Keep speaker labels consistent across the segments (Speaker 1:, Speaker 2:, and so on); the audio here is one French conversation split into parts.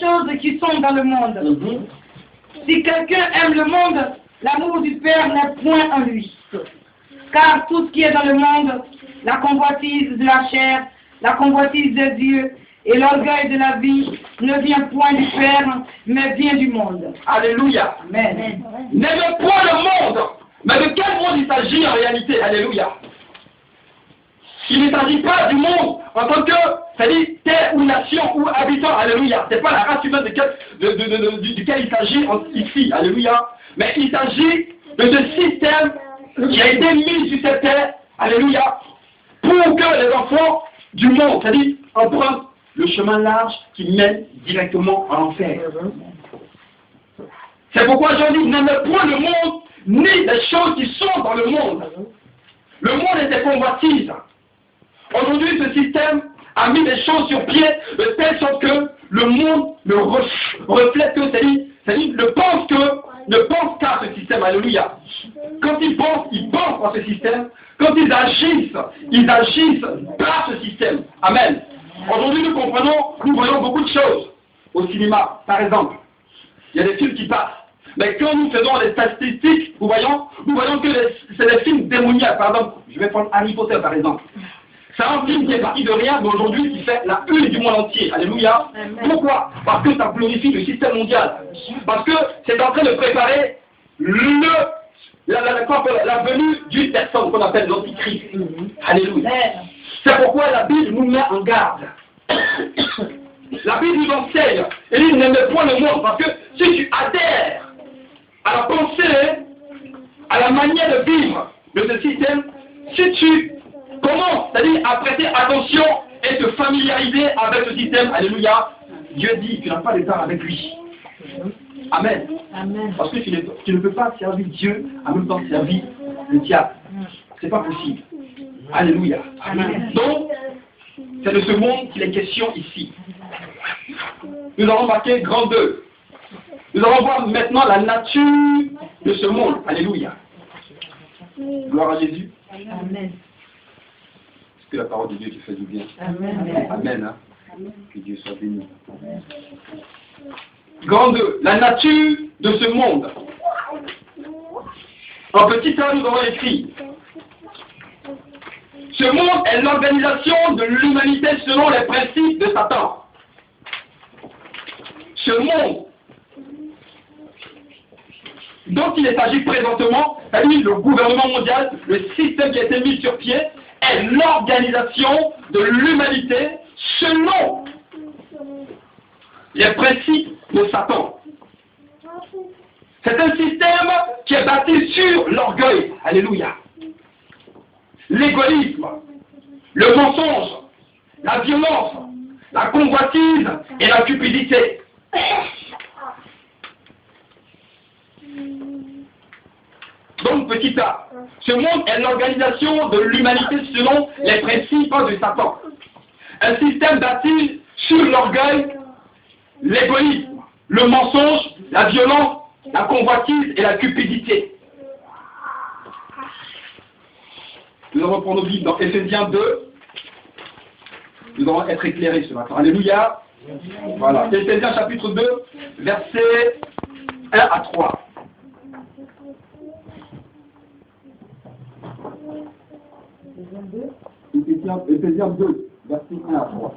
Speaker 1: choses qui sont dans le monde. Si quelqu'un aime le monde, l'amour du Père n'est point en lui. Car tout ce qui est dans le monde, la convoitise de la chair, la convoitise des yeux et l'orgueil de la vie ne vient point du Père, mais vient du monde.
Speaker 2: Alléluia.
Speaker 1: Amen.
Speaker 2: N'aimez point le monde. Mais de quel monde il s'agit en réalité? Alléluia. Il ne s'agit pas du monde en tant que, c'est-à-dire terre ou nation ou habitant. Alléluia. Ce n'est pas la race humaine duquel il s'agit ici. Alléluia. Mais il s'agit de ce système qui a été mis sur cette terre. Alléluia. Pour que les enfants du monde, c'est-à-dire empruntent le chemin large qui mène directement à l'enfer. C'est pourquoi je dis, n'aimez point le monde, ni les choses qui sont dans le monde. Le monde est des convoitises. Aujourd'hui, ce système a mis des choses sur pied de telle sorte que le monde ne reflète que, c'est-à-dire ne pense qu'à ce système. Alléluia. Quand ils pensent à ce système. Quand ils agissent par ce système. Amen. Aujourd'hui, nous voyons beaucoup de choses au cinéma, par exemple. Il y a des films qui passent. Mais quand nous faisons les statistiques, nous voyons que c'est des films démoniaques. Par exemple, je vais prendre Harry Potter, par exemple. C'est un film qui est parti de rien, mais aujourd'hui qui fait la une du monde entier. Alléluia. Pourquoi? Parce que ça glorifie le système mondial. Parce que c'est en train de préparer la venue d'une personne qu'on appelle l'Antichrist. Alléluia. C'est pourquoi la Bible nous met en garde. La Bible nous enseigne. Et dit, n'aimez point le monde. Parce que si tu adhères à la pensée, à la manière de vivre de ce système, si tu commences, c'est-à-dire à prêter attention et te familiariser avec ce système, alléluia, Dieu dit, tu n'as pas d'état avec lui. Amen. Amen. Parce que tu ne peux pas servir Dieu en même temps servir le diable. C'est pas possible. Alléluia. Amen. Donc, c'est de ce monde qu'il est question ici. Nous allons marquer grand 2. Nous allons voir maintenant la nature de ce monde. Alléluia. Gloire à Jésus.
Speaker 1: Amen.
Speaker 2: Est-ce que la parole de Dieu te fait du bien?
Speaker 1: Amen.
Speaker 2: Amen. Hein? Que Dieu soit béni. Grand 2. La nature de ce monde. En petit A, nous avons écrit. Ce monde est l'organisation de l'humanité selon les principes de Satan. Ce monde dont il s'agit présentement, c'est-à-dire le gouvernement mondial, le système qui a été mis sur pied, est l'organisation de l'humanité selon les principes de Satan. C'est un système qui est bâti sur l'orgueil. Alléluia. L'égoïsme, le mensonge, la violence, la convoitise et la cupidité. Donc, petit a, ce monde est l'organisation de l'humanité selon les principes de Satan. Un système bâti sur l'orgueil, l'égoïsme, le mensonge, la violence, la convoitise et la cupidité. Nous allons prendre nos Bibles dans Ephésiens 2. Nous allons être éclairés ce matin. Alléluia. Voilà. Ephésiens chapitre 2, versets 1 à 3. Ephésiens 2, versets 1 à 3.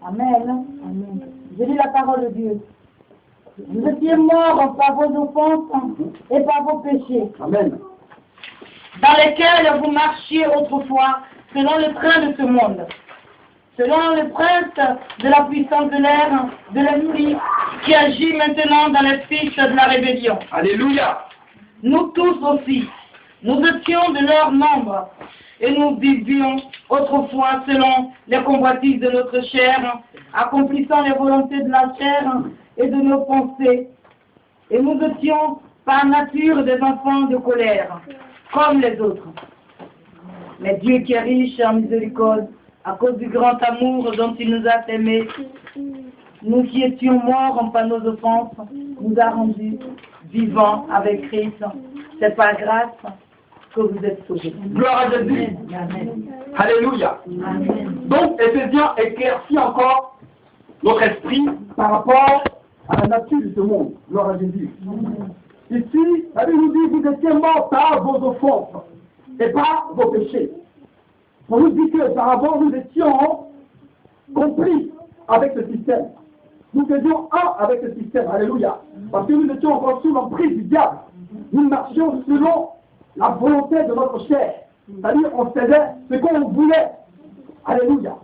Speaker 1: Amen. Amen. Je lis la parole de Dieu. Vous étiez morts par vos offenses et par vos péchés.
Speaker 2: Amen.
Speaker 1: Dans lesquels vous marchiez autrefois selon le train de ce monde, selon le prince de la puissance de l'air, de l'esprit, qui agit maintenant dans les fils de la rébellion.
Speaker 2: Alléluia.
Speaker 1: Nous tous aussi, nous étions de leur nombre, et nous vivions autrefois selon les convoitises de notre chair, accomplissant les volontés de la chair et de nos pensées. Et nous étions par nature des enfants de colère, comme les autres. Mais Dieu qui est riche en miséricorde, à cause du grand amour dont il nous a aimés, nous qui étions morts par nos offenses, nous a rendus vivants avec Christ. C'est par grâce que vous êtes sauvés.
Speaker 2: Gloire à Jésus.
Speaker 1: Amen.
Speaker 2: Alléluia.
Speaker 1: Amen.
Speaker 2: Donc, Éphésiens éclaircit encore notre esprit par rapport à la nature de ce monde. Gloire à Jésus. Ici, la Bible nous dit, vous étiez morts par vos offenses et par vos péchés. On nous dit que par avant, nous étions compris avec ce système. Nous faisions un avec ce système. Alléluia. Parce que nous étions encore sous l'emprise du diable. Nous marchions selon la volonté de notre chair. C'est-à-dire, on faisait ce qu'on voulait. Alléluia.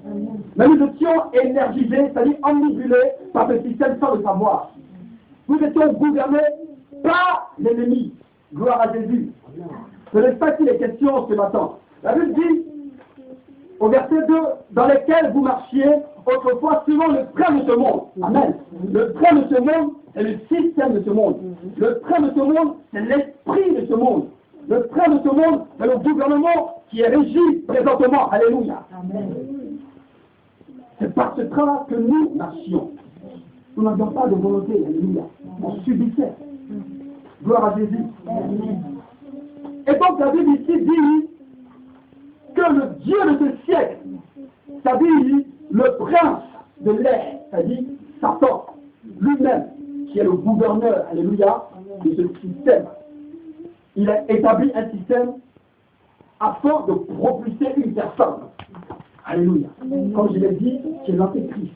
Speaker 2: Mais nous étions énergisés, c'est-à-dire omnibulés par ce système sans le savoir. Nous étions gouvernés par l'ennemi. Gloire à Jésus. Ce n'est pas qu'il est question ce matin. La Bible dit, au verset 2, dans lequel vous marchiez autrefois selon le train de ce monde. Amen. Le train de ce monde, c'est le système de ce monde. Le train de ce monde, c'est l'esprit de ce monde. Le train de ce monde, c'est le gouvernement qui est régi présentement. Alléluia. Amen. C'est par ce train-là que nous marchions. Nous n'avions pas de volonté. Alléluia. On subissait. Gloire à Jésus. Amen. Et donc la Bible ici dit que le Dieu de ce siècle, c'est-à-dire le prince de l'air, c'est-à-dire Satan, lui-même, qui est le gouverneur, alléluia, de ce système, il a établi un système afin de propulser une personne. Alléluia. Comme je l'ai dit, c'est l'antéchrist.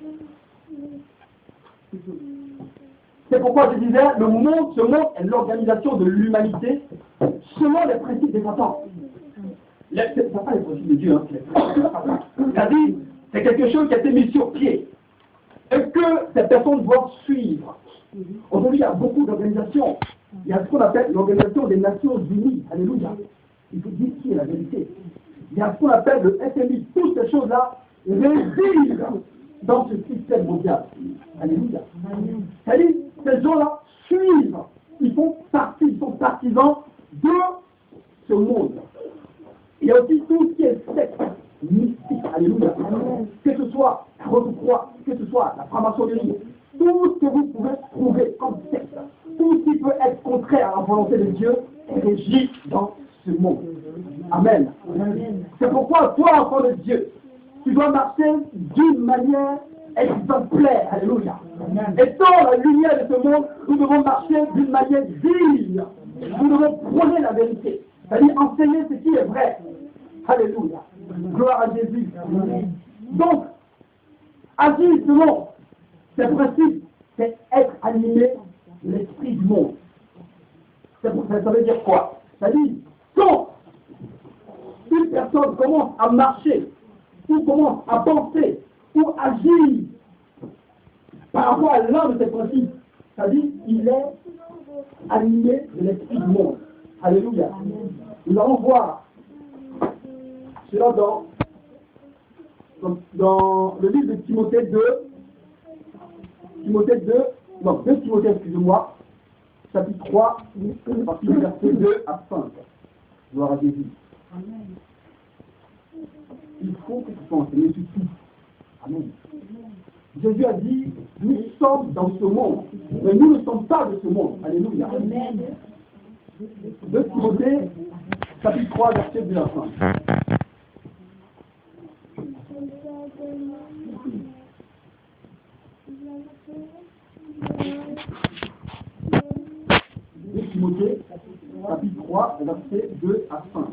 Speaker 2: C'est pourquoi je disais, ce monde est l'organisation de l'humanité selon les principes des Satan. Ce n'est pas les principes de Dieu, hein, c'est les principes de Satan. C'est-à-dire, c'est quelque chose qui a été mis sur pied et que ces personnes doivent suivre. Aujourd'hui, il y a beaucoup d'organisations. Il y a ce qu'on appelle l'Organisation des Nations Unies. Alléluia. Il faut dire qui est la vérité. Il y a ce qu'on appelle le FMI. Toutes ces choses-là résident dans ce système mondial. Alléluia. C'est-à-dire, ces gens-là suivent. Ils font partie, ils sont partisans de ce monde. Il y a aussi tout ce qui est secte mystique. Alléluia. Que ce soit la Rose-Croix, que ce soit la franc-maçonnerie, tout ce que vous pouvez trouver comme secte, tout ce qui peut être contraire à la volonté de Dieu est régi dans ce monde. Amen. C'est pourquoi toi, enfant de Dieu, tu dois marcher d'une manière exemplaire. Alléluia. Et dans la lumière de ce monde, nous devons marcher d'une manière digne. Nous devons prôner la vérité. C'est-à-dire enseigner ce qui est vrai. Alléluia. Gloire à Jésus. Donc, agir selon ces principes, c'est être animé de l'esprit du monde. Ça veut dire quoi? C'est-à-dire, quand une personne commence à marcher, ou commence à penser, ou agir par rapport à l'un de ces principes, c'est-à-dire, il est animé de l'esprit du monde. Alléluia. Nous allons voir cela dans le livre de Timothée 2, 2 Timothée, excusez-moi, chapitre 3, à partir du verset 2 à 5. Gloire à Jésus. Il faut que tu sois enseigné sur tout. Amen. Jésus a dit, nous sommes dans ce monde, mais nous ne sommes pas de ce monde. Alléluia. Amen. 2 Timothée, chapitre 3, verset 2 à 5. Timothée, chapitre 3, verset 2 à 5.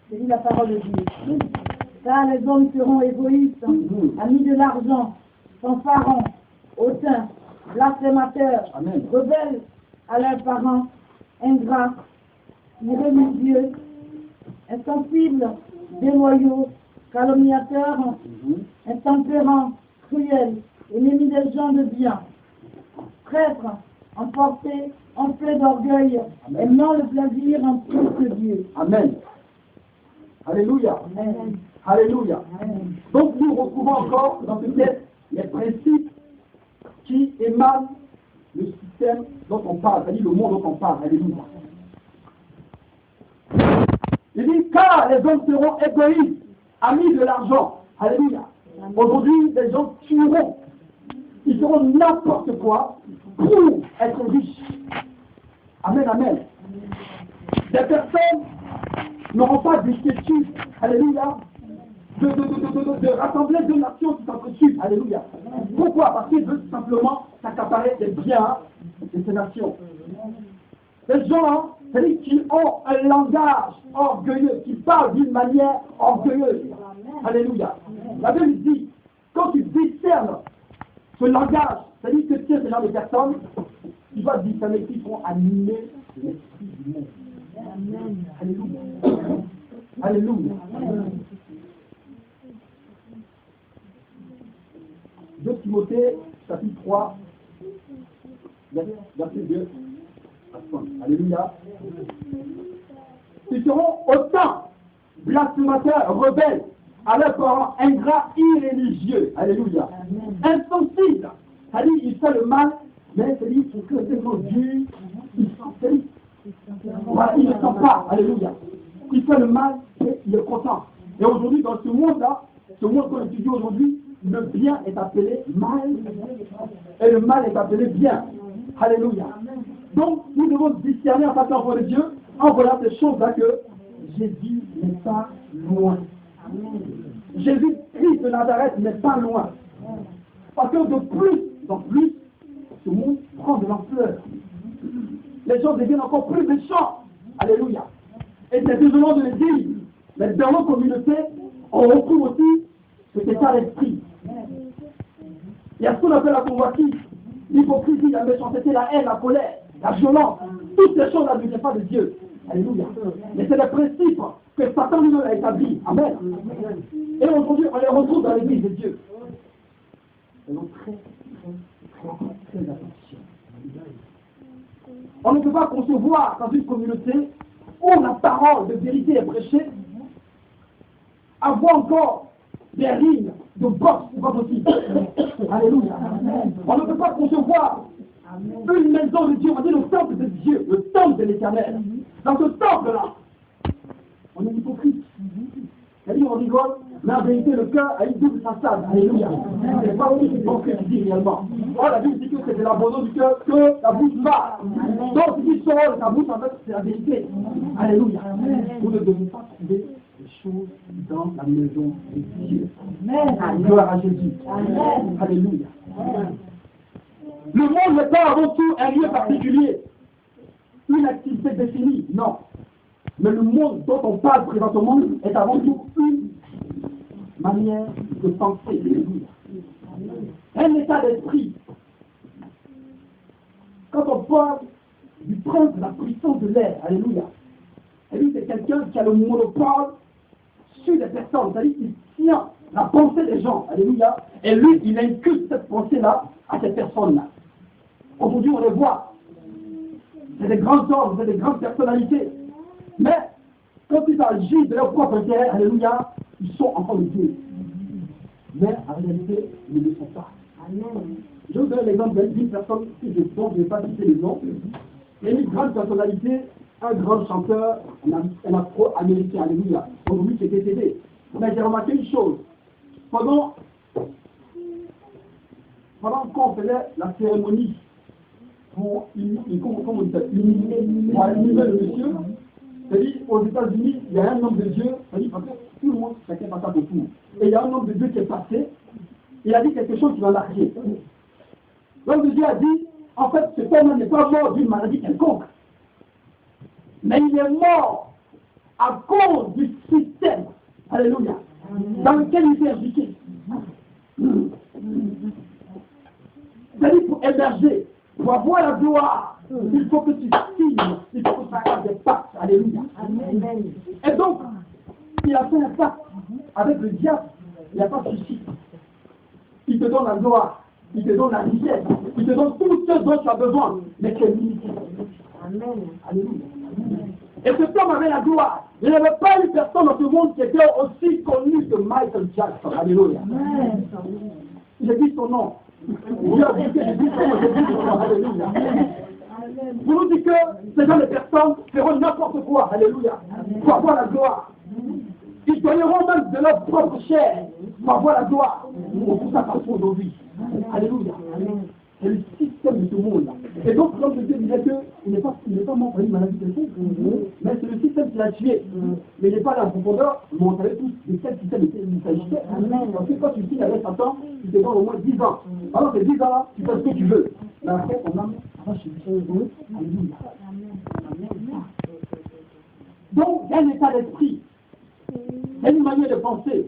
Speaker 1: C'est dit la parole de Dieu. Car les hommes seront égoïstes, amis de l'argent, fanfarons, hautains, blasphémateurs, rebelles à leurs parents, ingrats, irréligieux, insensibles, déloyaux, calomniateurs, intempérants, cruels, ennemis des gens de bien, traîtres, emportés, enflés d'orgueil, aimant le plaisir en plus que Dieu.
Speaker 2: Amen. Alléluia.
Speaker 1: Amen.
Speaker 2: Alléluia.
Speaker 1: Amen.
Speaker 2: Donc nous retrouvons encore dans ce texte les principes qui émanent du système dont on parle, c'est-à-dire le monde dont on parle. Alléluia. Il dit, car les hommes seront égoïstes, amis de l'argent. Alléluia. Aujourd'hui, les gens tueront. Ils feront n'importe quoi pour être riches. Amen, amen.
Speaker 3: Des personnes n'auront pas d'inquiétude, alléluia, de rassembler deux nations qui s'entretuent, alléluia. Pourquoi? Parce qu'ils veulent simplement s'accaparer des biens de ces nations. Les gens, c'est-à-dire qui ont un langage orgueilleux, qui parlent d'une manière orgueilleuse. Alléluia. La Bible dit, quand tu discernes ce langage, c'est-à-dire que tu es ce genre de personnes, tu dois discerner qu'ils sont animés de l'esprit du monde. Alléluia. Alléluia. 2 Timothée, chapitre 3, verset 2. Alléluia. Ils seront autant blasphémateurs, rebelles, à leurs parents ingrats, irréligieux. Alléluia. Insensibles. C'est-à-dire, ils font le mal, mais c'est-à-dire qu'ils sont tellement durs, ils ne sont pas. Alléluia. Ils font le mal, et ils sont contents. Et aujourd'hui, dans ce monde-là, ce monde qu'on étudie aujourd'hui, le bien est appelé mal, et le mal est appelé bien. Alléluia. Donc, nous devons discerner en tant qu'enfants de Dieu, en voyant ces choses-là que Jésus n'est pas loin. Jésus-Christ de Nazareth n'est pas loin. Parce que de plus en plus, ce monde prend de l'ampleur. Les gens deviennent encore plus méchants. Alléluia. Et c'est désolant de le dire, mais dans nos communautés, on retrouve aussi cet état d'esprit. Il y a ce qu'on appelle la convoitise, l'hypocrisie, la méchanceté, la haine, la colère, la violence. Toutes ces choses-là ne viennent pas de Dieu. Alléluia. Mais c'est des principes que Satan lui-même a établis. Amen. Et aujourd'hui, on les retrouve dans l'église de Dieu. Donc très attention. On ne peut pas concevoir dans une communauté où la parole de vérité est prêchée, avoir encore des lignes de boxe, c'est pas possible. Alléluia. On ne peut pas concevoir une maison de Dieu, on dit le temple de Dieu, le temple de l'Éternel. Dans ce temple-là, on est hypocrite. C'est-à-dire, on rigole, mais en vérité, le cœur a une double façade. Alléluia. C'est pas aussi ce que tu dis réellement. Or, la Bible dit que c'est de l'abandon du cœur que la bouche parle. Donc, ce qui sort de ta bouche, en fait, c'est la vérité. Alléluia. Vous ne devez pas trouver les choses dans la maison de Dieu. Gloire à Jésus. Alléluia. Le monde n'est pas avant tout un lieu particulier, une activité définie, non. Mais le monde dont on parle présentement est avant tout une manière de penser. Un état d'esprit. Quand on parle du prince de la puissance de l'air, alléluia, et lui c'est quelqu'un qui a le monopole sur les personnes, c'est-à-dire qu'il tient la pensée des gens, alléluia, et lui il inculque cette pensée-là à ces personnes-là. Aujourd'hui on les voit, c'est des grands hommes, c'est des grandes personnalités. Mais, quand ils agissent de leur propre intérêt, alléluia, ils sont enfants de Dieu. Mais, en réalité, ils ne le sont pas. Je vous donne l'exemple d'une personne dont je ne vais pas citer les noms. Il y a une grande personnalité, un grand chanteur, un afro-américain, alléluia. Aujourd'hui, c'est décédé. Mais j'ai remarqué une chose. Pendant qu'on faisait la cérémonie pour inhumer le monsieur, c'est-à-dire, aux États-Unis, il y a un homme de Dieu, c'est-à-dire, parce que tout le monde, chacun passe à autour. Et il y a un homme de Dieu qui est passé, il a dit quelque chose qui m'a marqué. L'homme de Dieu a dit, en fait, cet homme n'est pas mort d'une maladie quelconque, mais il est mort à cause du système, alléluia, dans lequel il s'est impliqué. C'est-à-dire, pour émerger, pour avoir la gloire, il faut que tu signes, il faut que tu fasses des pactes. Alléluia. Et donc, il a fait un pacte avec le diable, il n'y a pas de souci. Il te donne la gloire, il te donne la richesse, il te donne tout ce dont tu as besoin, mais tu es limité. Alléluia. Et cet homme avait la gloire. Il n'y avait pas une personne dans ce monde qui était aussi connue que Michael Jackson. Alléluia. J'ai dit son nom. Dieu a dit que j'ai dit son nom, j'ai dit son nom. Alléluia. Vous nous dites que ces gens de personnes feront n'importe quoi, alléluia, pour avoir la gloire. Ils donneront même de leur propre chair pour avoir la gloire. On trouve ça partout aujourd'hui. Alléluia. c'est le système de ce monde-là. Et donc, l'homme de Dieu disait qu'il n'est pas mort pour une maladie quelconque, mais c'est le système qui l'a tué. Mais il n'est pas là en profondeur, mais on savait tous de quel système il s'agissait. Parce que quand tu signes avec Satan, tu te donnes au moins 10 ans. Alors, ces 10 ans-là, tu fais ce que tu veux. Mais après, ton âme, va chez Dieu. Alléluia. Donc, il y a un état d'esprit, il y a une manière de penser,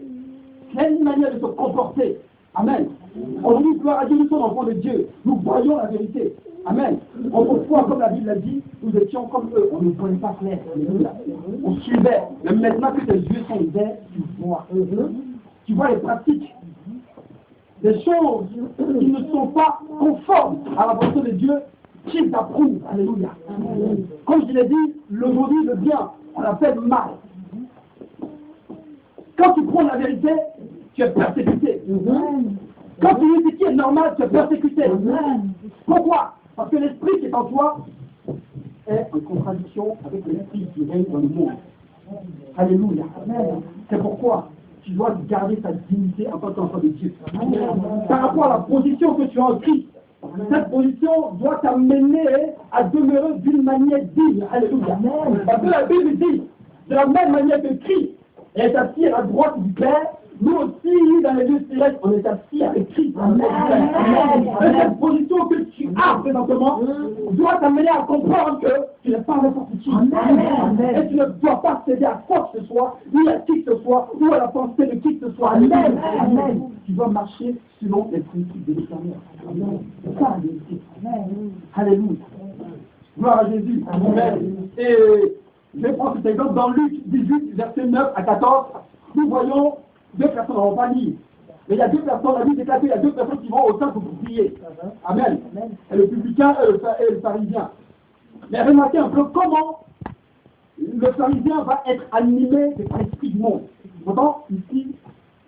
Speaker 3: il y a une manière de se comporter. Amen. On dit gloire à Dieu, nous sommes enfants de Dieu. Nous voyons la vérité. Amen. Autrefois, comme la Bible l'a dit, nous étions comme eux. On ne voyait pas clair. On suivait. Mais maintenant que tes yeux sont ouverts, tu vois. Tu vois les pratiques. Des choses qui ne sont pas conformes à la volonté de Dieu, qui t'approuvent. Alléluia. Comme je l'ai dit, le mauvais, le bien, on l'appelle mal. Quand tu prends la vérité, tu es persécuté. Quand tu dis ce qui est normal, tu es persécuté. Pourquoi? Parce que l'esprit qui est en toi est en contradiction avec l'esprit qui règne dans le monde. Alléluia. C'est pourquoi tu dois garder ta dignité en tant qu'enfant de Dieu. Par rapport à la position que tu as en Christ, cette position doit t'amener à demeurer d'une manière digne. Alléluia. Parce que la Bible dit, de la même manière que Christ est assis à la droite du Père, nous aussi, dans les lieux célestes, on est assis avec Christ. Et cette position que tu as présentement doit t'amener à comprendre que tu n'es pas n'importe qui. Et tu ne dois pas céder à quoi que ce soit, ni à qui que ce soit, ou à la pensée de qui que ce soit. Tu dois marcher selon les principes de l'Éternel. C'est ça la vérité. Alléluia. Gloire à Jésus. Et je vais prendre cet exemple dans Luc 18, verset 9 à 14. Nous voyons deux personnes, on ne va pas lire. Mais il y a deux personnes, la Bible déclare qu'il y a deux personnes qui vont au temple pour prier. Amen. Et le publicain et le pharisien. Mais remarquez un peu comment le pharisien va être animé par l'esprit du monde. Pourtant, ici,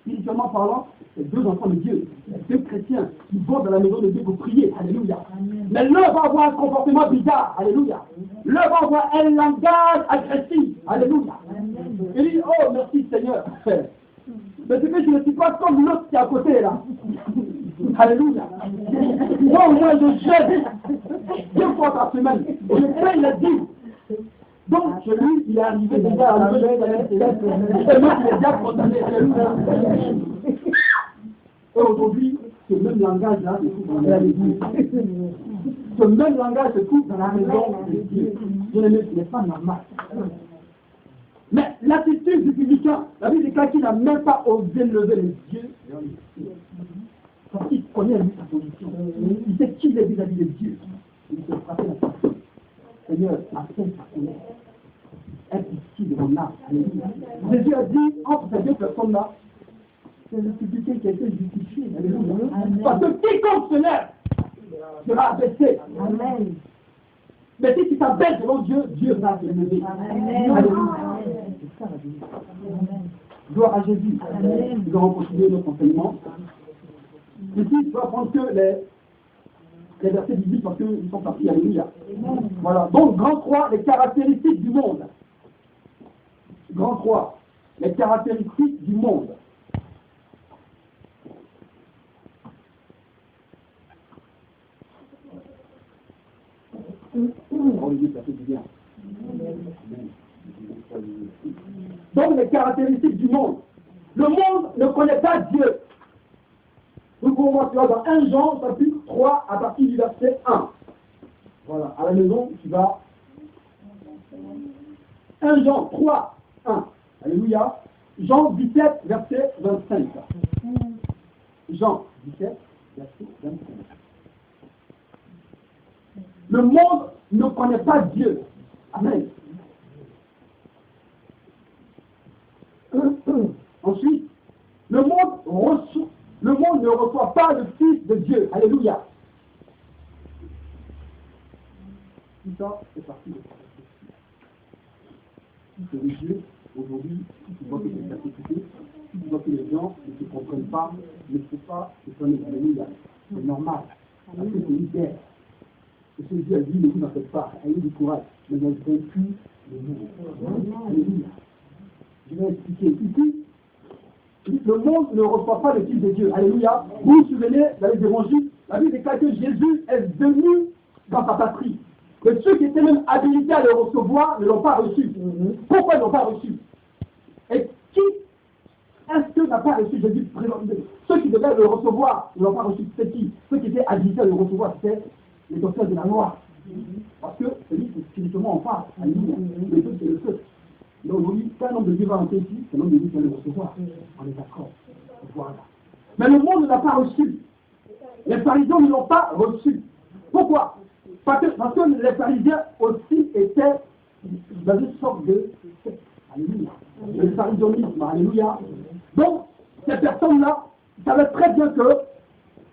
Speaker 3: spirituellement parlant, c'est deux enfants de Dieu, deux chrétiens qui vont dans la maison de Dieu pour prier. Alléluia. Mais l'un va avoir un comportement bizarre. Alléluia. L'un va avoir un langage agressif. Alléluia. Il dit, oh merci Seigneur. Mais c'est que je ne suis pas comme l'autre qui est à côté là. Alléluia. Moi au moins je jeûne 2 fois par semaine. Et je paye la dîme. Donc celui il est arrivé déjà à la maison et moi il est déjà condamné. Et aujourd'hui, ce même langage là se trouve dans l'église. Ce même langage se trouve dans la maison de Dieu. Je ne n'est pas normal. Mais l'attitude du publicain, la Bible déclare qu'il n'a même pas osé lever les yeux. Parce qu'il connaît lui sa position. Il sait qui il est vis-à-vis de Dieu. Il se frappait la tête. Seigneur, appelle ta colère. Aie pitié de mon âme. Jésus a dit, entre ces deux personnes-là, c'est le publicain qui a été justifié. Alléluia. Parce que quiconque se lève sera abaissé. Amen. Mais si tu t'appelles devant Dieu, Dieu va te lever. Alléluia. C'est ça la vie. Gloire à Jésus. Nous allons continuer notre enseignement. Ici, tu vas prendre que les versets 18 parce qu'ils sont partis. Alléluia. Voilà. Donc, grand 3, les caractéristiques du monde. Grand 3, les caractéristiques du monde. Donc les caractéristiques du monde. Le monde ne connaît pas Dieu. Nous pouvons voir dans 1 Jean, chapitre 3, à partir du verset 1. Voilà, à la maison, tu vas. 1 Jean 3, 1. Alléluia. Jean 17, verset 25. Jean 17, verset 25. Le monde ne connaît pas Dieu. Amen. Ensuite, le monde ne reçoit pas le Fils de Dieu. Alléluia. Tout ça, c'est parti de ça. C'est religieux, aujourd'hui, si tu vois que c'est persécuté, si tu vois que les gens ne te comprennent pas, ne faut pas se donner. Alléluia. C'est normal. Parce que c'est libère. Et ce Dieu a dit, ne vous en faites pas, ayez du courage. Mais vous avez vaincu le monde. Alléluia. Je vais expliquer. Ici, le monde ne reçoit pas le Fils de Dieu. Alléluia. Vous vous souvenez, dans les évangiles, La Bible déclare que Jésus est venu dans sa patrie. Mais ceux qui étaient même habilités à le recevoir ne l'ont pas reçu. Pourquoi ils ne l'ont pas reçu? Et qui est-ce que n'a pas reçu Jésus présenté? Ceux qui devaient le recevoir ne l'ont pas reçu. C'est qui? Ceux qui étaient habilités à le recevoir, c'était les docteurs de la loi. Parce que celui qui spirituellement en parle, alléluia. Le feu, c'est le feu. Donc aujourd'hui, quand un homme de Dieu va entrer ici, c'est l'homme de Dieu qui va le recevoir. On est d'accord. Voilà. Mais le monde ne l'a pas reçu. Les pharisiens ne l'ont pas reçu. Pourquoi? Parce que les pharisiens aussi étaient dans une sorte de secte. Alléluia. Le pharisionisme, alléluia. Donc, ces personnes-là savaient très bien que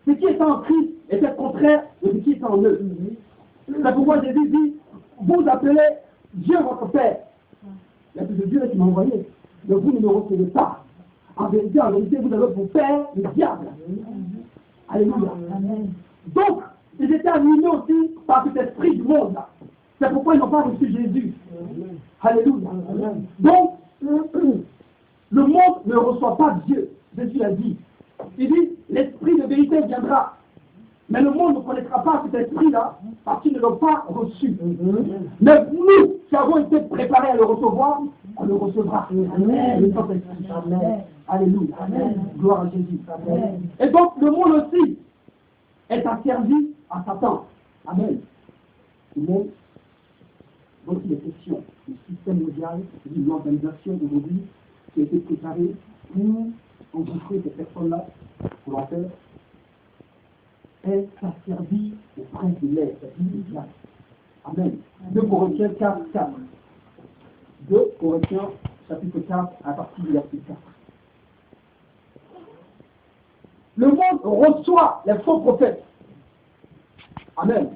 Speaker 3: ce qui était en Christ était contraire de ce qui était en eux. C'est pourquoi Jésus dit, vous appelez Dieu votre Père. Il y a plus de Dieu qui m'a envoyé. Mais vous ne le recevez pas. En vérité, vous avez pour père le diable. Alléluia. Donc, ils étaient animés aussi par cet esprit du monde. C'est pourquoi ils n'ont pas reçu Jésus. Alléluia. Donc, le monde ne reçoit pas Dieu. Jésus a dit. Il dit, l'esprit de vérité viendra. Mais le monde ne connaîtra pas cet esprit-là parce qu'ils ne l'ont pas reçu. Mais nous, qui avons été préparés à le recevoir, on le recevra. Amen. Amen. Alléluia. Amen. Gloire à Jésus. Amen. Et donc, le monde aussi est asservi à Satan. Amen. Le monde, voici les questions. Le système mondial, une organisation aujourd'hui qui a été préparée pour enregistrer ces personnes-là, pour leur faire, est asservi au prince de l'air. Amen. 2 Corinthiens 4, 4. 2 Corinthiens chapitre 4 à partir du verset 4. Le monde reçoit les faux prophètes. Amen.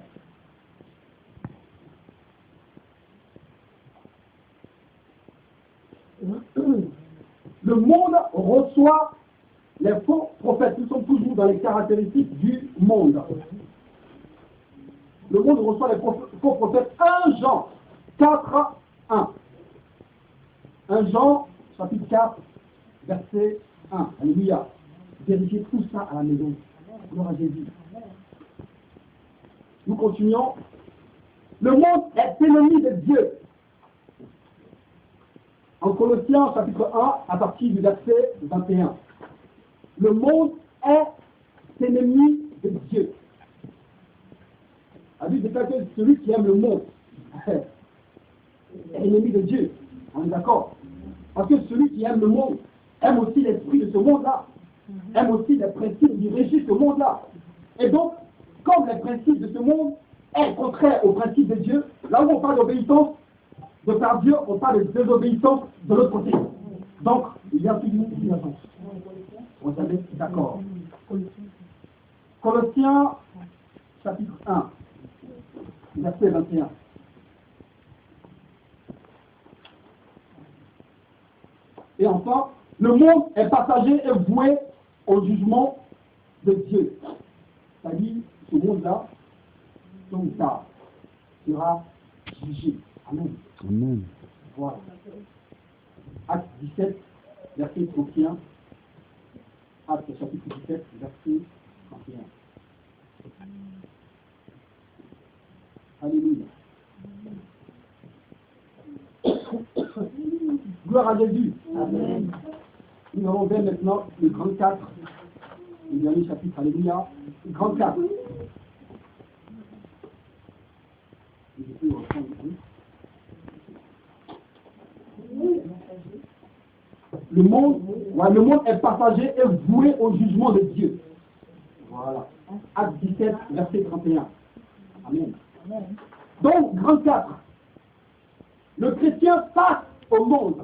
Speaker 3: Le monde reçoit les faux prophètes. Nous sommes toujours dans les caractéristiques du monde. Le monde reçoit les faux prophètes. 1 Jean 4, 1. 1 Jean chapitre 4, verset 1. Alléluia. Vérifiez tout ça à la maison. Gloire à Jésus. Nous continuons. Le monde est ennemi de Dieu. En Colossiens chapitre 1, à partir du verset 21. Le monde est ennemi de Dieu. La Bible déclare que celui qui aime le monde est ennemi de Dieu. On est d'accord? Parce que celui qui aime le monde aime aussi l'esprit de ce monde-là. Aime aussi les principes qui régissent ce monde-là. Et donc, comme les principes de ce monde est contraire aux principes de Dieu, là où on parle d'obéissance de par Dieu, on parle de désobéissance de l'autre côté. Donc, il y a toujours une différence. Vous savez, d'accord. Colossiens, chapitre 1, verset 21. Et enfin, le monde est passager et voué au jugement de Dieu. C'est-à-dire, ce monde-là, tôt ou tard, sera jugé. Amen.
Speaker 4: Amen.
Speaker 3: Voilà. Acte 17, verset 31. Acte chapitre 17, verset 31. Alléluia. Gloire à Jésus. Amen. Nous allons vers maintenant le grand 4, le dernier chapitre. Alléluia. Le grand 4. Le monde est passager et voué au jugement de Dieu. Voilà. Acte 17, verset 31. Amen. Donc, grand 4. Le chrétien face au monde.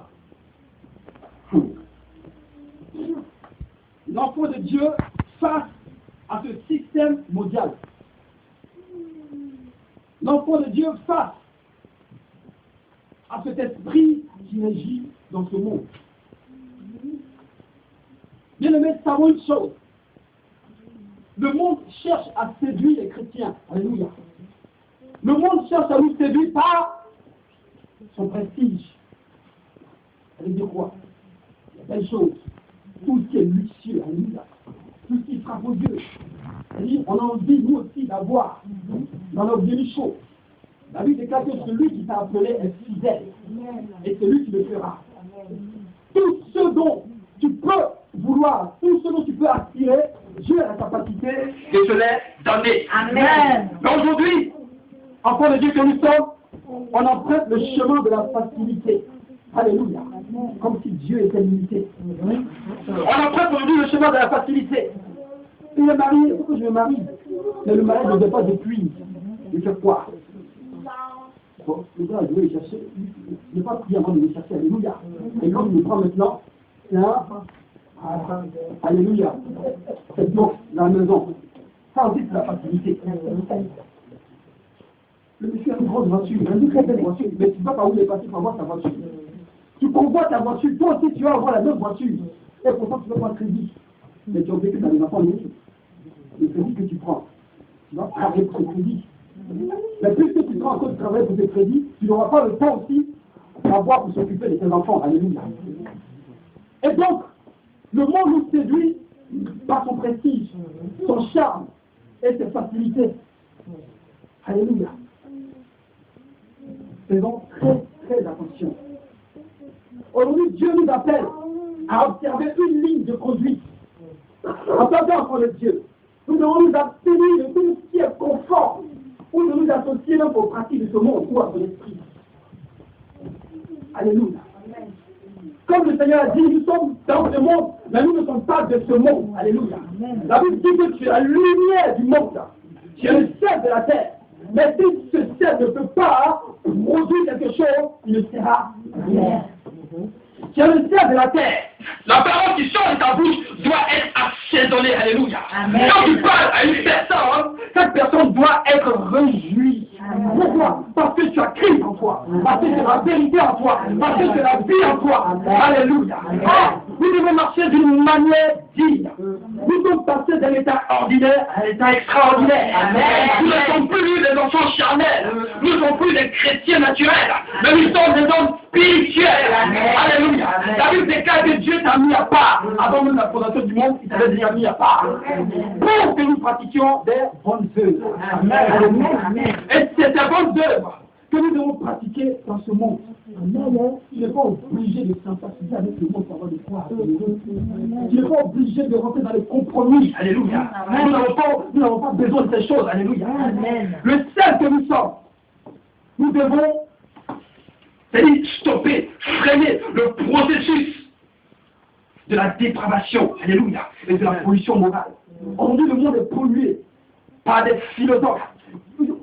Speaker 3: L'enfant de Dieu face à ce système mondial. L'enfant de Dieu face à cet esprit qui agit dans ce monde. Bien aimé, savons une chose. Le monde cherche à séduire les chrétiens. Alléluia. Le monde cherche à nous séduire par son prestige. Ça veut dire quoi? Il y a belle chose. Tout ce qui est luxueux, alléluia. Tout ce qui frappe aux yeux. C'est-à-dire, on a envie, nous aussi, d'avoir dans notre vie chaud. La Bible déclare que celui qui t'a appelé est fidèle. Et celui qui le fera. Tout ce dont tu peux vouloir, tout ce dont tu peux aspirer, Dieu a la capacité de te les donner.
Speaker 1: Amen.
Speaker 3: Mais aujourd'hui, enfants de Dieu que nous sommes, on emprunte le chemin de la facilité. Alléluia. Comme si Dieu était limité. On emprunte aujourd'hui le chemin de la facilité. Il est marié, pourquoi je me marie? Mais le mariage ne veut pas de pluie. Il fait quoi? Bon, le gars, je vais les chercher. Il n'est pas prié avant de les chercher. Alléluia. Et quand il nous prend maintenant, là, alléluia. C'est donc la maison. Ça aussi, c'est la facilité. Le monsieur a une grosse voiture, il a une très belle voiture, mais tu ne vas pas où il est passé pour avoir ta voiture. Tu convoites ta voiture, toi aussi tu vas avoir la même voiture. Et pourtant tu ne vas pas le crédit. Mais tu as oublié que tu as des enfants liés. Le crédit que tu prends, tu vas travailler pour ce crédit. Mais puisque tu prends encore de travail pour ce crédit, tu n'auras pas le temps aussi d'avoir pour s'occuper de tes enfants. Alléluia. Et donc, le monde nous séduit par son prestige, son charme et ses facilités. Alléluia. Faisons très, très attention. Aujourd'hui, Dieu nous appelle à observer une ligne de conduite. En tant qu'enfants de Dieu, nous devons nous abstenir de tout ce qui est conforme ou de nous associer même aux pratiques de ce monde ou à son esprit. Alléluia. Comme le Seigneur a dit, nous sommes dans ce monde, mais nous ne sommes pas de ce monde. Alléluia. La Bible dit que tu es la lumière du monde. Tu es le sel de la terre. Mais si ce sel ne peut pas produire quelque chose, il ne sera rien. Tu es le sel de la terre.
Speaker 2: La parole qui sort de ta bouche doit être assaisonnée. Alléluia.
Speaker 1: Amen.
Speaker 2: Quand tu parles à une personne, cette personne doit être réjouie.
Speaker 3: Pourquoi? Parce que tu as Christ en toi. Parce que c'est la vérité en toi. Parce que c'est la vie en toi. Alléluia. Ah, nous devons marcher d'une manière digne. Nous sommes passés d'un état ordinaire à un état extraordinaire.
Speaker 2: Amen. Nous ne sommes plus des enfants charnels. Nous ne sommes plus des chrétiens naturels. Mais nous sommes des hommes spirituels. Alléluia. La Bible déclare que Dieu t'a mis à part. Avant même la fondation du monde, il t'avait déjà mis à part.
Speaker 3: Pour que nous pratiquions des bonnes œuvres.
Speaker 1: Amen.
Speaker 3: Et c'est des bonnes œuvres que nous devons pratiquer dans ce monde. Tu n'es pas obligé de sympathiser avec le monde pour avoir des foi. Tu n'es pas obligé de rentrer dans les compromis. Alléluia. Nous n'avons pas besoin de ces choses. Alléluia.
Speaker 1: Amen.
Speaker 3: Le seul que nous sommes, nous devons,
Speaker 2: C'est-à-dire stopper, freiner le processus
Speaker 3: de la dépravation, alléluia, et de la pollution morale. Aujourd'hui, le monde est pollué par des philosophes.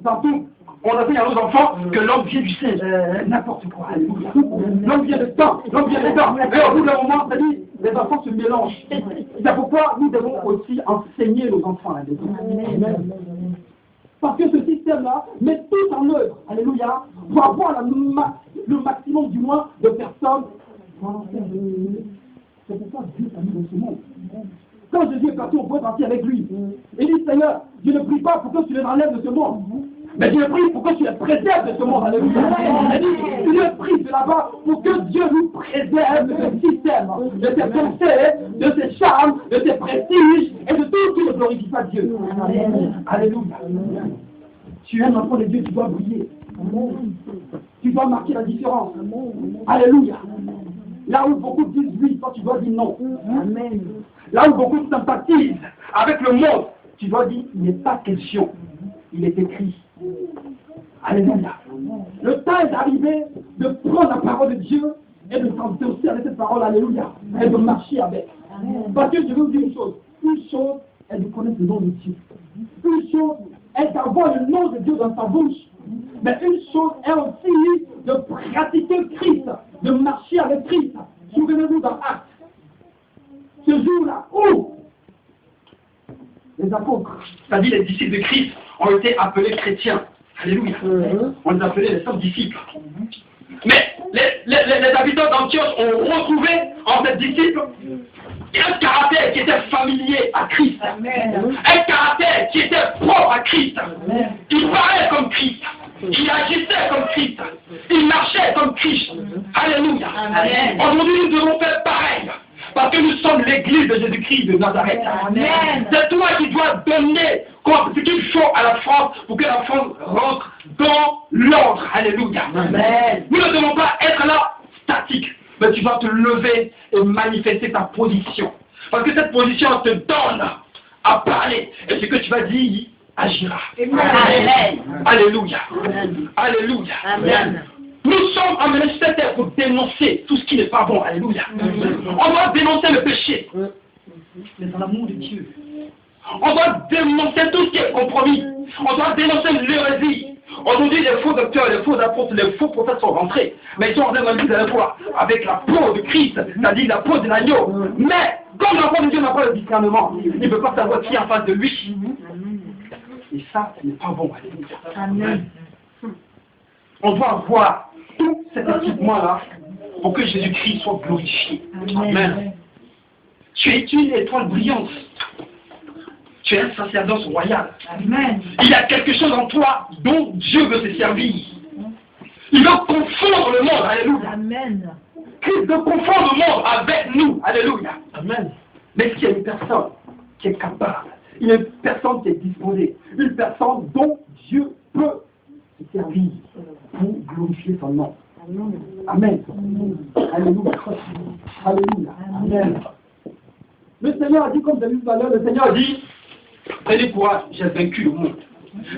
Speaker 3: Tantôt, on enseigne à nos enfants que l'homme vient du singe. N'importe quoi, alléluia. L'homme vient de temps, l'homme vient de temps. Et au bout d'un moment, ça dit, les enfants se mélangent. C'est pourquoi nous devons aussi enseigner nos enfants à la maison. Amen. Parce que ce système-là met tout en œuvre, alléluia, pour avoir le maximum du moins de personnes. C'est pourquoi Dieu t'a mis dans ce monde. Quand Jésus est parti, on peut partir avec lui. Il dit, Seigneur, je ne prie pas pour que tu les enlèves de ce monde. Mais je prie pour que tu les préserves de ce monde. Alléluia. Il dit, je prie de là-bas pour que Dieu nous préserve de ce système, de ses pensées, de ses charmes, de ses prestiges et de tout qui ne glorifie pas Dieu. Alléluia. Tu es un enfant de Dieu, tu dois briller. Tu dois marquer la différence. Alléluia. Là où beaucoup disent oui, toi tu dois dire non. Amen. Là où beaucoup sympathisent avec le monde, tu dois dire il n'est pas question. Il est écrit. Alléluia. Le temps est arrivé de prendre la parole de Dieu et de s'endosser avec cette parole. Alléluia. Et de marcher avec. Parce que je vais vous dire une chose. Une chose est de connaître le nom de Dieu. Une chose est d'avoir le nom de Dieu dans sa bouche. Mais une chose est aussi de pratiquer Christ, de marcher avec Christ. Souvenez-vous dans Actes. Ce jour-là, où les apôtres,
Speaker 2: c'est-à-dire les disciples de Christ, ont été appelés chrétiens. Alléluia. On les appelait les seuls disciples. Mais les habitants d'Antioche ont retrouvé en ces disciples un caractère qui était familier à Christ. Un caractère qui était propre à Christ. Il parlait comme Christ. Il agissait comme Christ. Il marchait comme Christ. Alléluia. Aujourd'hui, nous devons faire pareil. Parce que nous sommes l'église de Jésus-Christ de Nazareth.
Speaker 1: Amen.
Speaker 2: C'est toi qui dois donner ce qu'il faut à la France pour que la France rentre dans l'ordre. Alléluia.
Speaker 1: Amen.
Speaker 2: Nous ne devons pas être là statique, mais tu dois te lever et manifester ta position. Parce que cette position te donne à parler. Et ce que tu vas dire agira.
Speaker 1: Amen.
Speaker 2: Alléluia.
Speaker 1: Amen.
Speaker 2: Alléluia.
Speaker 1: Amen.
Speaker 2: Nous sommes amenés sur cette terre pour dénoncer tout ce qui n'est pas bon. Alléluia. On doit dénoncer le péché. Mais dans l'amour de Dieu. On doit dénoncer tout ce qui est compromis. On doit dénoncer l'hérésie. Aujourd'hui, les faux docteurs, les faux apôtres, les faux prophètes sont rentrés. Mais ils sont rentrés dans l'église à la fois avec la peau de Christ, c'est-à-dire la peau de l'agneau. Mais comme l'enfant de Dieu n'a pas le discernement, il ne peut pas savoir qui est en face de lui. Et ça, ce n'est pas bon.
Speaker 1: Amen.
Speaker 2: On doit avoir tout cet équipement-là pour que Jésus-Christ soit glorifié. Amen. Tu es une étoile brillante. Tu es un sacerdoce royal.
Speaker 1: Amen.
Speaker 2: Il y a quelque chose en toi dont Dieu veut se servir. Il veut confondre le monde. Alléluia.
Speaker 1: Amen.
Speaker 2: Christ veut confondre le monde avec nous. Alléluia. Amen. Mais s'il y a une personne qui est capable, il y a une personne qui est disposée, une personne dont Dieu peut se servir pour glorifier son nom. Amen. Alléluia. Alléluia. Amen. Le Seigneur a dit, comme j'ai dit tout à l'heure, le Seigneur a dit, prenez courage, j'ai vaincu le monde.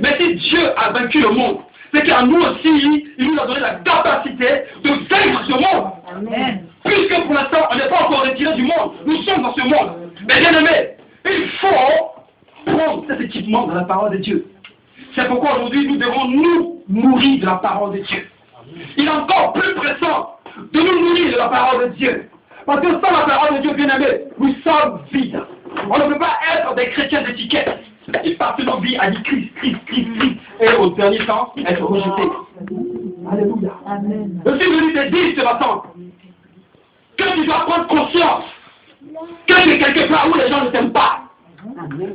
Speaker 2: Mais si Dieu a vaincu le monde, c'est qu'à nous aussi, il nous a donné la capacité de vaincre ce monde.
Speaker 1: Amen.
Speaker 2: Puisque pour l'instant, on n'est pas encore retiré du monde, nous sommes dans ce monde. Mais bien aimé, il faut prendre cet équipement dans la parole de Dieu. C'est pourquoi aujourd'hui, nous devons nous nourrir de la parole de Dieu. Il est encore plus pressant de nous nourrir de la parole de Dieu. Parce que sans la parole de Dieu, bien aimé, nous sommes vides. On ne peut pas être des chrétiens d'étiquette. Et passer nos vies à dire Christ, Christ, Christ, Christ. Et au dernier temps, être rejeté. Alléluia.
Speaker 1: Amen.
Speaker 2: Je suis venu te dire ce matin que tu dois prendre conscience que tu es quelque part où les gens ne t'aiment pas.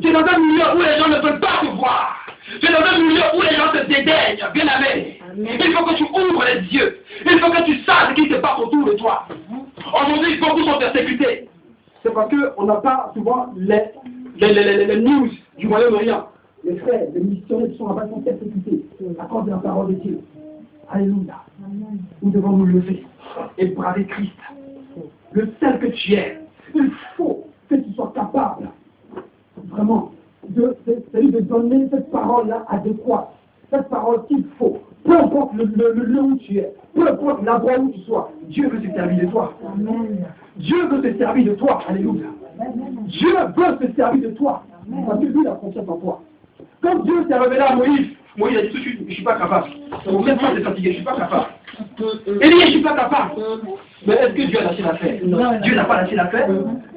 Speaker 2: Tu es dans un milieu où les gens ne veulent pas te voir. Tu es dans un milieu où les gens te dédaignent, bien aimé. Il faut que tu ouvres les yeux. Il faut que tu saches ce qui se passe autour de toi. Aujourd'hui, beaucoup sont persécutés. C'est parce qu'on n'a pas souvent les news du Moyen-Orient. Les frères, les missionnaires qui sont là-bas sont persécutés à cause de la parole de Dieu. Alléluia. Nous devons nous lever et braver Christ. Le seul que tu es, il faut que tu sois capable vraiment de donner cette parole-là adéquate. Cette parole qu'il faut. Peu importe le lieu où tu es, peu importe l'endroit où tu sois, Dieu veut se servir de toi. Amen. Dieu veut se servir de toi. Alléluia. Amen. Dieu veut se servir de toi. Amen. Parce que lui, il a confiance en toi. Quand Dieu s'est révélé à Moïse, Moïse a dit tout de suite, je ne suis pas capable. Mon maître est fatigué, je ne suis pas capable. Élie, je ne suis pas capable. Mais est-ce que Dieu a lâché l'affaire? Non. Dieu n'a pas lâché l'affaire.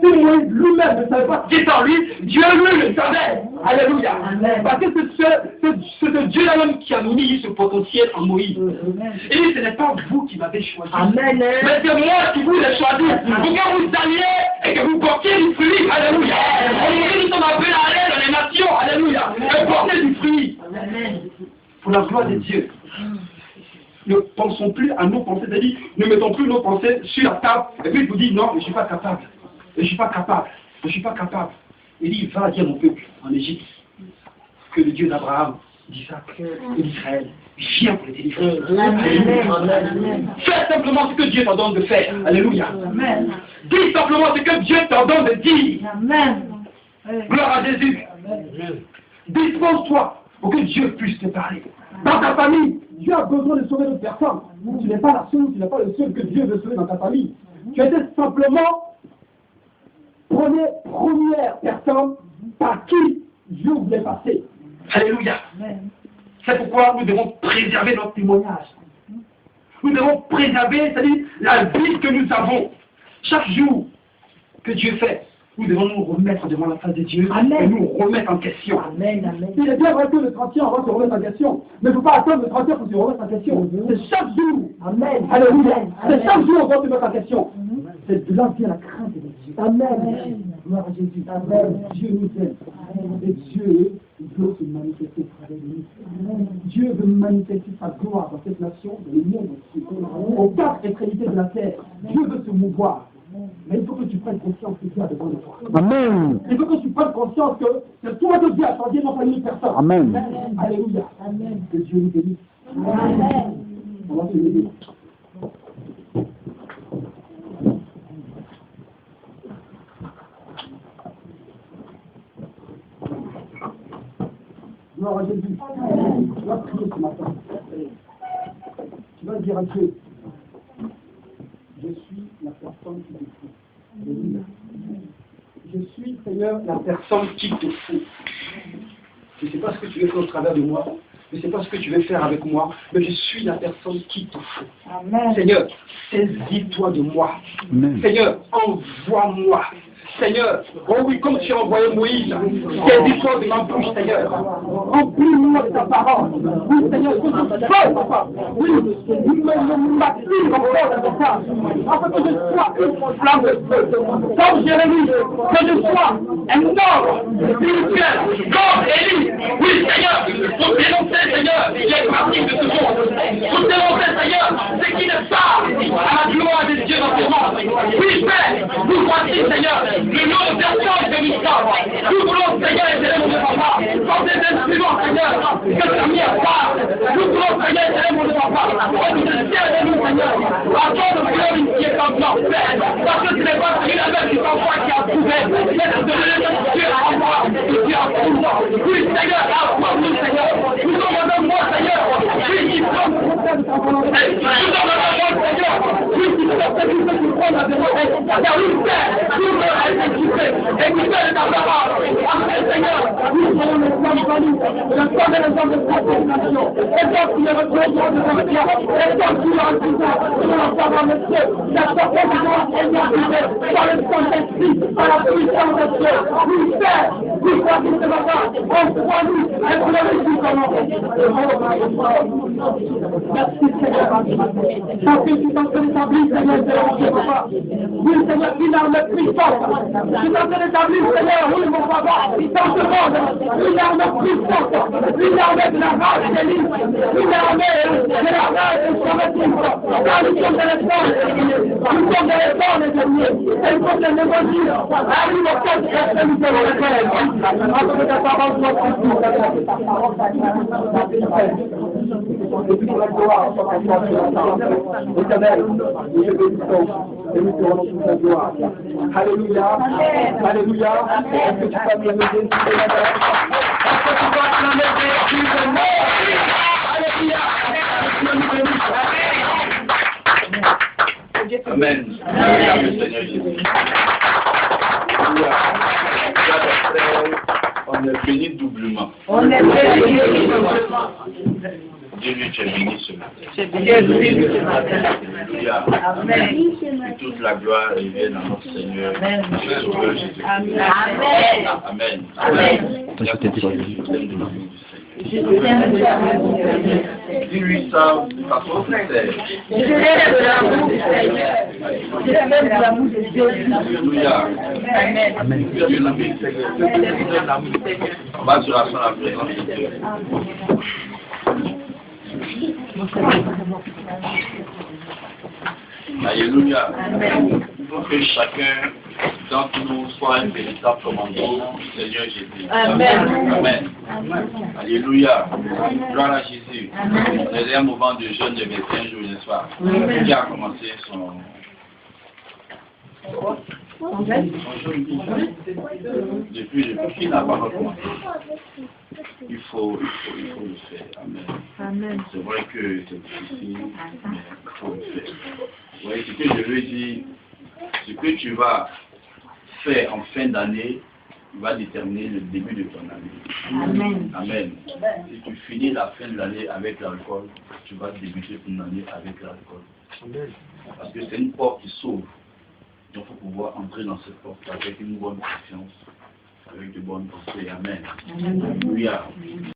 Speaker 2: Si Moïse lui-même ne savait pas ce qui est en lui, Dieu lui le savait. Alléluia. Amen. Parce que c'est ce Dieu-là même qui a mis ce potentiel en Moïse. Et ce n'est pas vous qui m'avez choisi. Amen. Mais c'est moi qui vous ai choisi. Pour que vous alliez et que vous portiez du fruit. Alléluia. Aujourd'hui, nous sommes appelés à aller dans les nations. Alléluia. Et porter du fruit. Amen. Pour la gloire de Dieu. Ne pensons plus à nos pensées, c'est-à-dire ne mettons plus nos pensées sur la table et puis vous dites non, je ne suis pas capable, je ne suis pas capable, je ne suis pas capable. Il dit, va dire à mon peuple en Égypte que le Dieu d'Abraham, d'Isaac et d'Israël vient pour les délivrer. Fais simplement ce que Dieu t'ordonne de faire. Alléluia. Amen. Dis simplement ce que Dieu t'ordonne de dire. Amen. Gloire à Jésus. Dispose-toi pour que Dieu puisse te parler. Dans ta famille, Dieu a besoin de sauver d'autres personnes. Tu n'es pas la seule, tu n'es pas le seul que Dieu veut sauver dans ta famille. Tu étais simplement première personne par qui Dieu voulait passer. Alléluia. C'est pourquoi nous devons préserver notre témoignage. Nous devons préserver, c'est-à-dire la vie que nous avons. Chaque jour que Dieu fait, nous devons nous remettre devant la face de Dieu. Amen. Et nous remettre en question. Amen. Amen. Il est bien vrai que le 30e, on va se remettre en question. Mais il ne faut pas attendre le 30e pour se remettre en question. C'est chaque jour. Amen. Alléluia. C'est chaque jour qu'on doit se mettre en question. C'est de là vient la crainte de Dieu. Amen. Gloire à Jésus. Amen. Dieu nous aime. Et Dieu veut se manifester au travers de nous. Dieu veut manifester sa gloire dans cette nation, dans le monde aussi. Aux quatre extrémités de la terre. Dieu veut se mouvoir.
Speaker 3: Mais il faut que tu prennes conscience que Dieu a besoin de toi.
Speaker 4: Amen.
Speaker 3: Il faut que tu prennes conscience que c'est toi que Dieu a changé, non pas une personne.
Speaker 4: Amen.
Speaker 3: Alléluia. Que Dieu nous bénisse. Amen. On va se lever. Gloire à Jésus. Tu vas prier ce matin. Tu vas dire à Dieu, je suis la personne qui te faut. Alléluia. Je suis, Seigneur, la personne qui te faut. Je ne sais pas ce que tu veux faire au travers de moi. Je ne sais pas ce que tu veux faire avec moi. Mais je suis la personne qui te faut.
Speaker 1: Amen.
Speaker 3: Seigneur, saisis-toi de moi.
Speaker 4: Amen.
Speaker 3: Seigneur, envoie-moi. Seigneur, oh oui, comme tu as envoyé Moïse, saisis-toi de ma bouche, Seigneur. Remplis-moi de ta parole. Oui, Seigneur, que je sois, papa. Oui, m'attire encore davantage. Afin que je sois une flamme de feu. Comme Jérémie, que je sois un homme spirituel, comme Élie. Oui, Seigneur, pour dénoncer, Seigneur, les pratiques de ce monde. Pour dénoncer, Seigneur, ce qui ne parle à la gloire de Dieu dans ce monde. Oui, Père, nous voici, Seigneur. Le nom de personne que nous sommes. Nous voulons, Seigneur, éteindre mon papa. Comme des instruments, Seigneur, que tu as mis à part. Nous voulons, Seigneur, éteindre mon papa. Comme tu te tiens de nous, Seigneur. Afin de glorifier ton nom, Père. Parce que ce n'est pas une affaire qui t'envoie qui a trouvé. Mais c'est de Dieu à moi. Tu as trouvé. Oui, Seigneur, apprends-nous, Seigneur. Nous demandons moi, Seigneur. Oui, qui sommes. Nous demandons moi, Seigneur. Oui, qui sommes ceux qui prennent la démocratie. Car oui, Père, nous écoutez ta parole. Après, Seigneur, nous serons les hommes venus, le temps des hommes de contemplation. Et donc, tu les retrouves devant Dieu. Et donc, tu leur disais, tu leur parles, monsieur, la sortie de moi est organisée par le Saint-Esprit, par la puissance de Dieu. Oui, Père, nous voici ce matin, envoie-nous et glorifie ton nom. Merci, Seigneur. Parce que tu t'en fais établir, Seigneur, c'est papa. Oui, Seigneur, une arme puissante. Tu t'en fais établir, Seigneur, oui, mon papa, dans ce monde, une arme puissante, une armée de la race d'Élie, une armée de la race de Saint-Baptiste, car nous sommes des espoirs, nous sommes des espoirs, les amis, et nous sommes des évangiles, arrive au cœur de la nous sommes les frères, afin que ta parole soit transmise. Et puis pour la gloire, éternel, nous te bénissons et nous te rendons toute la gloire. Alléluia, alléluia. Est-ce que tu peux acclamer Jésus? Est-ce que tu peux acclamer Jésus? Alléluia.
Speaker 5: Amen. Alléluia, le Seigneur Jésus. Alléluia. On est béni doublement.
Speaker 1: On est béni doublement.
Speaker 5: Dieu lui, tu es béni ce matin.
Speaker 1: C'est Dieu béni ce matin.
Speaker 5: Alléluia.
Speaker 1: Amen.
Speaker 5: Que toute la gloire revienne à notre Seigneur, notre Sauveur Jésus.
Speaker 1: Amen.
Speaker 5: Amen.
Speaker 1: Amen.
Speaker 5: Dis-lui ça de façon sincère.
Speaker 1: Je lève de l'amour du Seigneur. Je lève de l'amour de Dieu.
Speaker 5: Alléluia.
Speaker 1: Amen.
Speaker 5: Dieu l'amour du Seigneur. On va sur la présence de Dieu. Alléluia. Il faut que chacun d'entre nous soit un véritable commando du Seigneur Jésus.
Speaker 1: Amen.
Speaker 5: Amen. Alléluia. Gloire à Jésus. On est un moment de jeûne de 21 jours, n'est-ce pas? Qui a commencé son depuis qui n'a pas recommencé. Il faut le faire. Amen. C'est vrai que c'est difficile, mais il faut le faire. Vous voyez, ce que je veux dire, ce que tu vas faire en fin d'année va déterminer le début de ton année.
Speaker 1: Amen.
Speaker 5: Amen. Si tu finis la fin de l'année avec l'alcool, tu vas débuter ton année avec l'alcool. Parce que c'est une porte qui s'ouvre. Donc il faut pouvoir entrer dans cette porte avec une bonne confiance, avec de bonnes pensées. Amen. Alléluia.